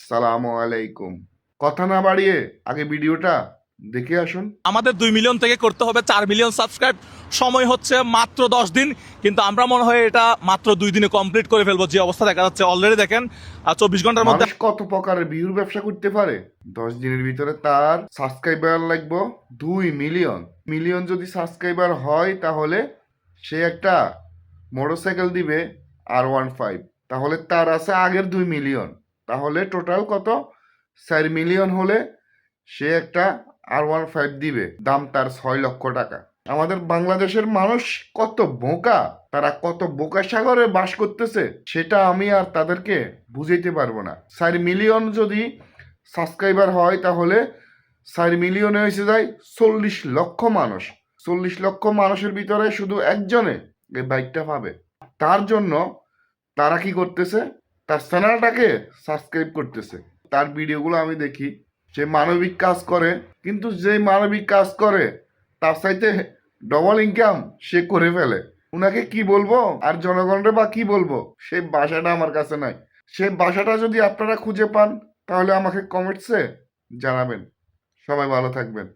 সালামু আলাইকুম। কথা না বাড়িয়ে আগে ভিডিওটা দেখে আসুন। আমাদের 2 মিলিয়ন থেকে করতে হবে 4 মিলিয়ন সাবস্ক্রাইব। সময় হচ্ছে মাত্র 10 দিন, কিন্তু আমরা মনে হয় এটা মাত্র 2 দিনে কমপ্লিট করে ফেলবো। যে অবস্থা দেখা যাচ্ছে অলরেডি দেখেন, আর 24 ঘন্টার মধ্যে মানুষ কত প্রকারের ভিউর ব্যবসা করতে পারে। 10 দিনের ভিতরে তার সাবস্ক্রাইবার লাগবে 2 মিলিয়ন। মিলিয়ন যদি সাবস্ক্রাইবার হয় তাহলে সে একটা মোটরসাইকেল দিবে R15। তাহলে তার আছে আগের 2 মিলিয়ন। তাহলে টোটাল কত? 4 মিলিয়ন হলে সে একটা R15 দিবে, দাম তার 6 লক্ষ টাকা। আমাদের বাংলাদেশের মানুষ কত বোকা, তারা কত বোকা সাগরে বাস করতেছে সেটা আমি আর তাদেরকে বুঝাইতে পারবো না। 4 মিলিয়ন যদি সাবস্ক্রাইবার হয় তাহলে 4 মিলিয়নে হয়েছে যায় 40 লক্ষ মানুষ। 40 লক্ষ মানুষের ভিতরে শুধু একজনে এই বাইকটা পাবে। তার জন্য তারা কি করতেছে? তার চ্যানেলটাকে সাবস্ক্রাইব করতেছে। তার ভিডিওগুলো আমি দেখি, সে মানবিক কাজ করে, কিন্তু যে মানবিক কাজ করে তার চাইতে ডবল ইনকাম সে করে ফেলে। উনাকে কি বলবো আর জনগণরে বা কি বলবো, সেই ভাষাটা আমার কাছে নাই। সেই ভাষাটা যদি আপনারা খুঁজে পান তাহলে আমাকে কমেন্টসে জানাবেন। সবাই ভালো থাকবেন।